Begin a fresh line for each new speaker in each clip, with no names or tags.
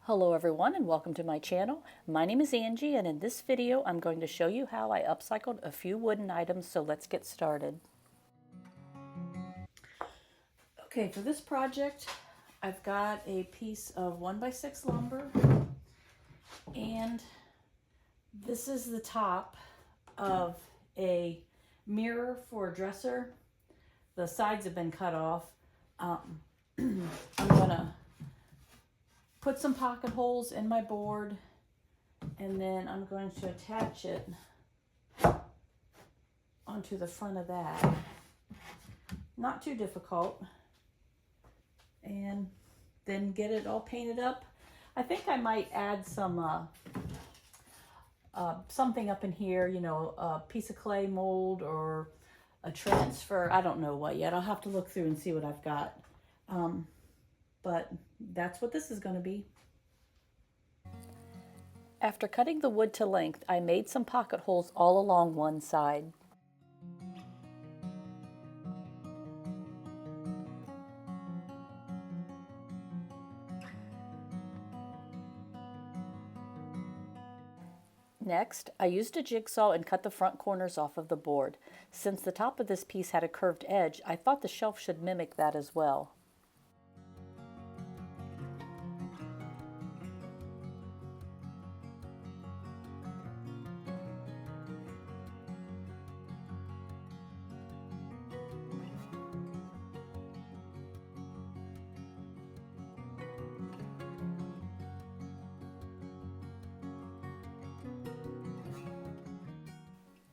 Hello everyone and welcome to my channel. My name is Angie and in this video I'm going to show you how I upcycled a few wooden items, so let's get started. Okay, for this project I've got a piece of 1x6 lumber and this is the top of a mirror for a dresser. The sides have been cut off. I'm gonna put some pocket holes in my board and then I'm going to attach it onto the front of that. Not too difficult. And then get it all painted up. I think I might add some something up in here, you know, a piece of clay mold or a transfer. I don't know what yet. I'll have to look through and see what I've got. But that's what this is going to be. After cutting the wood to length, I made some pocket holes all along one side. Next, I used a jigsaw and cut the front corners off of the board. Since the top of this piece had a curved edge, I thought the shelf should mimic that as well.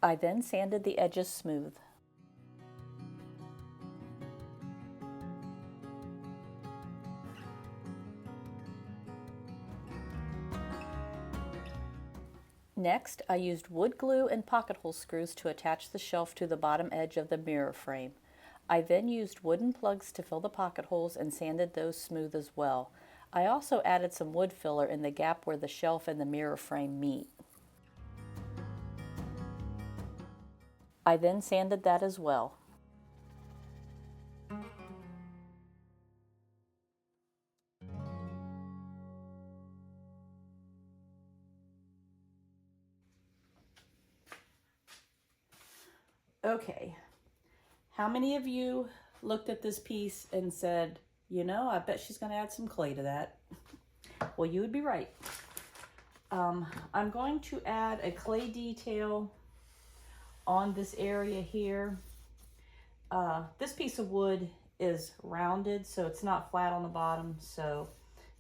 I then sanded the edges smooth. Next, I used wood glue and pocket hole screws to attach the shelf to the bottom edge of the mirror frame. I then used wooden plugs to fill the pocket holes and sanded those smooth as well. I also added some wood filler in the gap where the shelf and the mirror frame meet. I then sanded that as well. Okay, how many of you looked at this piece and said, you know, I bet she's going to add some clay to that? Well, you would be right. I'm going to add a clay detail on this area here. This piece of wood is rounded, so it's not flat on the bottom, so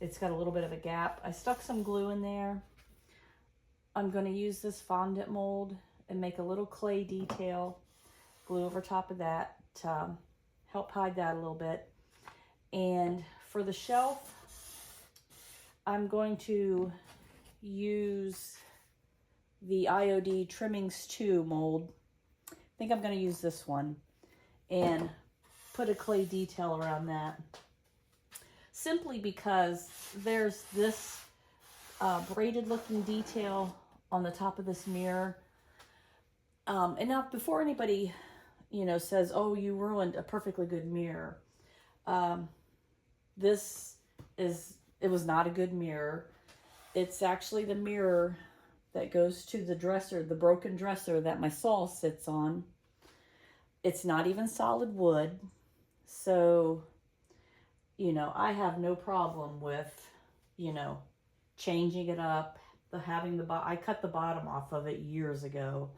it's got a little bit of a gap. I stuck some glue in there. I'm going to use this fondant mold and make a little clay detail, glue over top of that to help hide that a little bit. And for the shelf, I'm going to use the IOD Trimmings 2 mold. I think I'm going to use this one and put a clay detail around that. Simply because there's this braided looking detail on the top of this mirror. And now before anybody, you know, says, oh, you ruined a perfectly good mirror. It was not a good mirror. It's actually the mirror that goes to the dresser, the broken dresser that my saw sits on. It's not even solid wood. So, you know, I have no problem with, you know, changing it up. I cut the bottom off of it years ago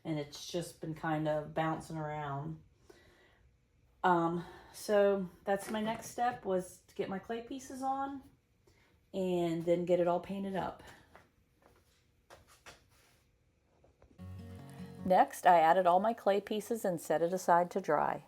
and it's just been kind of bouncing around. So that's my next step, was to get my clay pieces on and then get it all painted up. Next, I added all my clay pieces and set it aside to dry.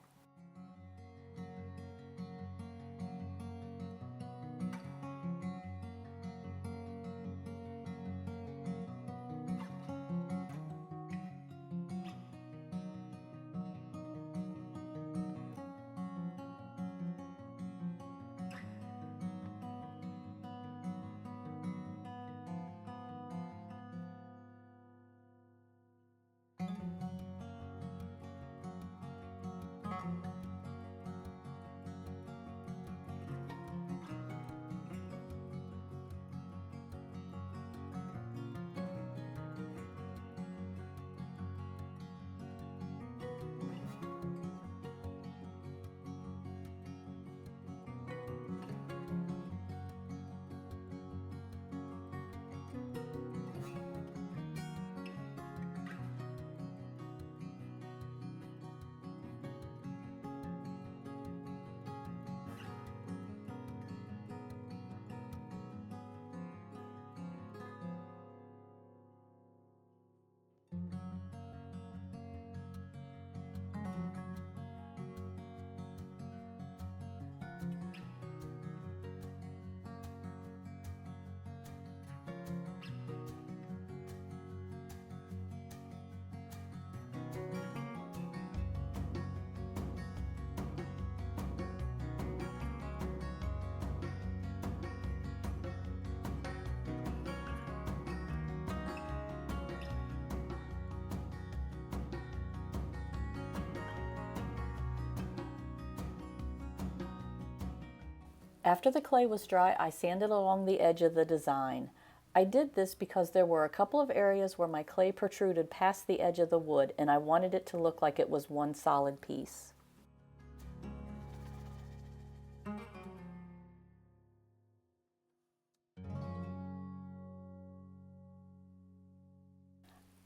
After the clay was dry, I sanded along the edge of the design. I did this because there were a couple of areas where my clay protruded past the edge of the wood, and I wanted it to look like it was one solid piece.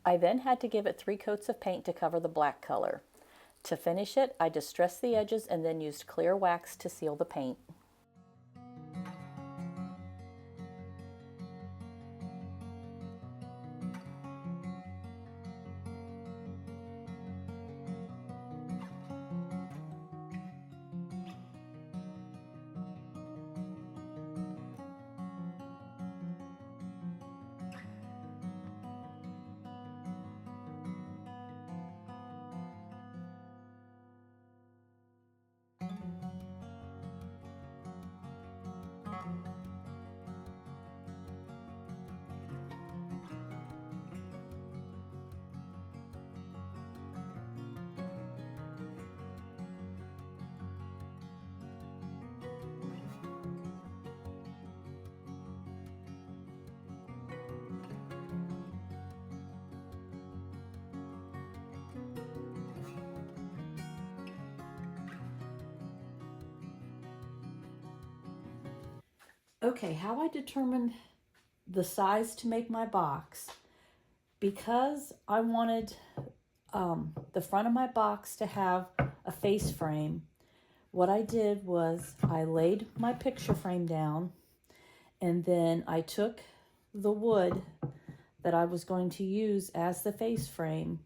I then had to give it 3 coats of paint to cover the black color. To finish it, I distressed the edges and then used clear wax to seal the paint. Okay, how I determined the size to make my box, because I wanted the front of my box to have a face frame, what I did was I laid my picture frame down, and then I took the wood that I was going to use as the face frame,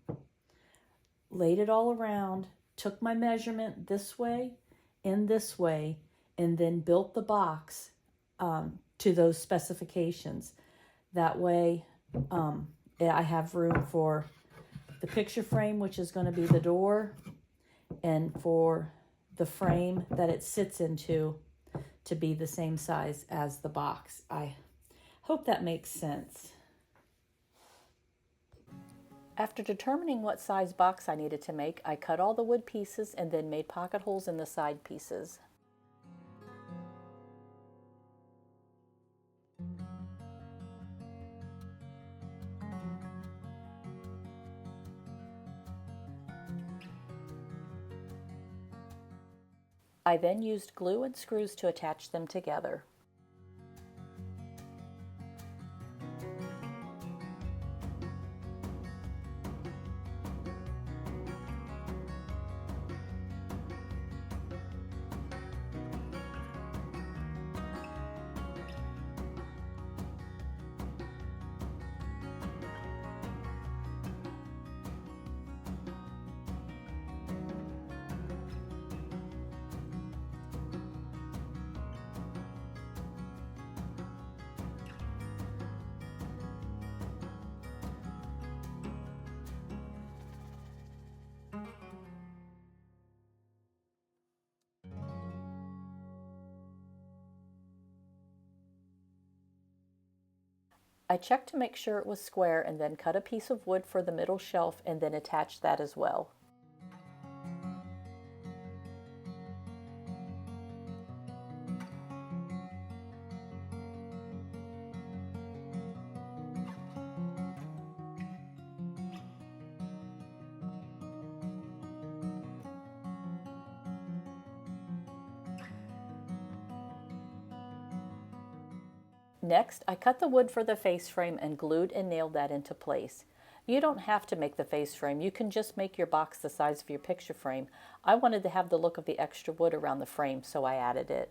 laid it all around, took my measurement this way and this way, and then built the box to those specifications. That way I have room for the picture frame, which is going to be the door, and for the frame that it sits into to be the same size as the box. I hope that makes sense. After determining what size box I needed to make, I cut all the wood pieces and then made pocket holes in the side pieces. I then used glue and screws to attach them together. I checked to make sure it was square and then cut a piece of wood for the middle shelf and then attached that as well. Next, I cut the wood for the face frame and glued and nailed that into place. You don't have to make the face frame, you can just make your box the size of your picture frame. I wanted to have the look of the extra wood around the frame, so I added it.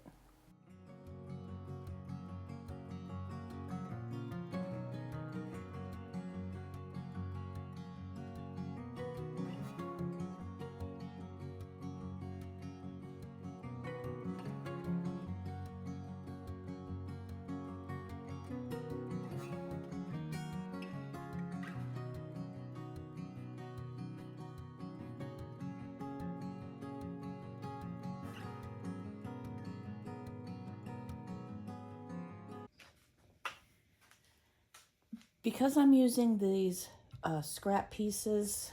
Because I'm using these scrap pieces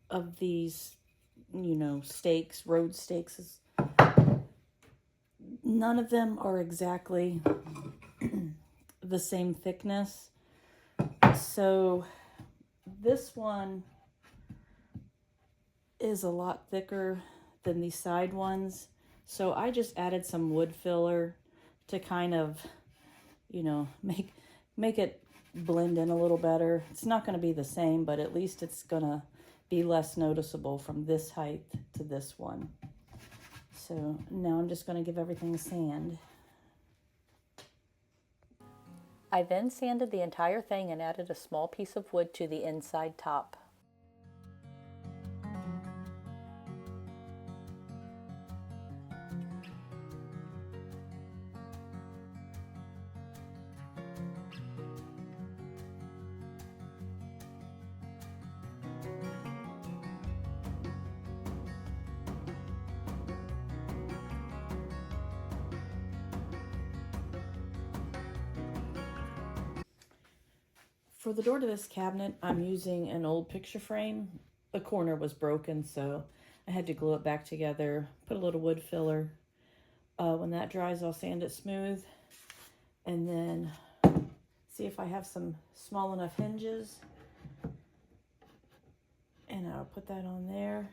of these, stakes, road stakes, none of them are exactly the same thickness. So this one is a lot thicker than these side ones. So I just added some wood filler to kind of, you know, make it blend in a little better. It's not going to be the same, but at least it's going to be less noticeable from this height to this one. So now I'm just going to give everything a sand. I then sanded the entire thing and added a small piece of wood to the inside top. For the door to this cabinet, I'm using an old picture frame. The corner was broken, so I had to glue it back together, put a little wood filler. When that dries, I'll sand it smooth, and then see if I have some small enough hinges, and I'll put that on there.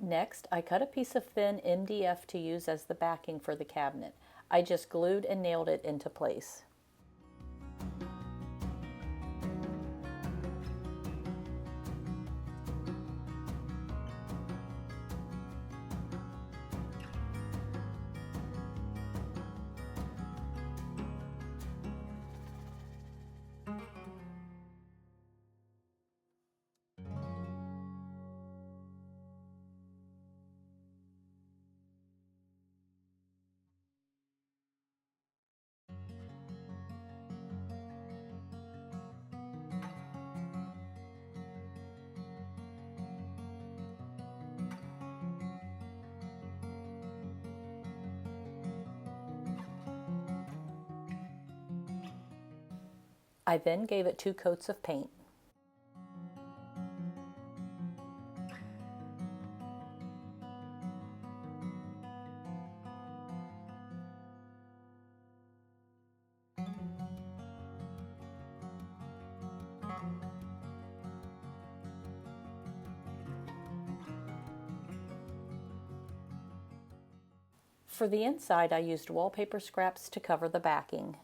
Next, I cut a piece of thin MDF to use as the backing for the cabinet. I just glued and nailed it into place. I then gave it 2 coats of paint. For the inside, I used wallpaper scraps to cover the backing.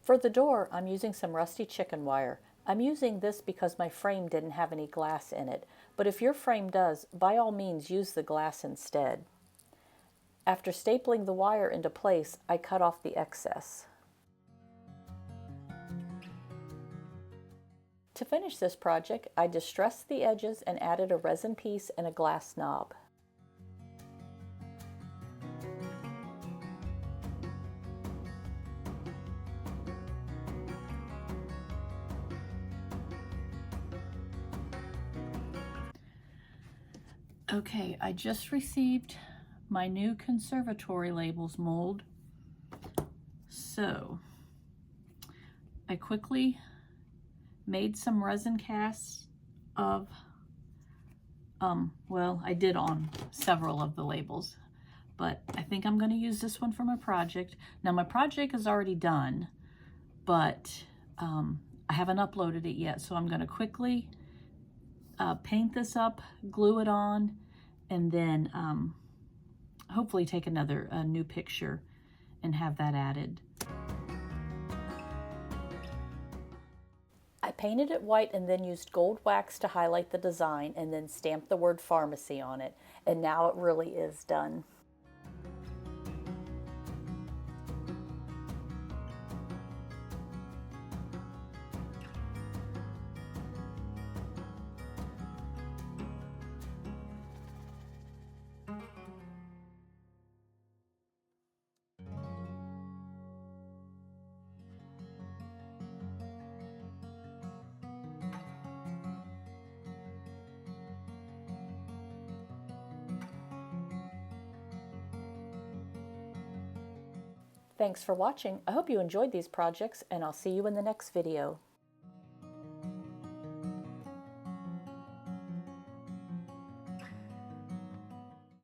For the door, I'm using some rusty chicken wire. I'm using this because my frame didn't have any glass in it, but if your frame does, by all means use the glass instead. After stapling the wire into place, I cut off the excess. To finish this project, I distressed the edges and added a resin piece and a glass knob. Okay, I just received my new Conservatory labels mold. So I quickly made some resin casts of, well, I did on several of the labels, but I think I'm going to use this one for my project. Now my project is already done, but I haven't uploaded it yet, so I'm going to quickly paint this up, glue it on, and then hopefully take another new picture and have that added. I painted it white and then used gold wax to highlight the design and then stamped the word pharmacy on it. And now it really is done. Thanks for watching. I hope you enjoyed these projects, and I'll see you in the next video.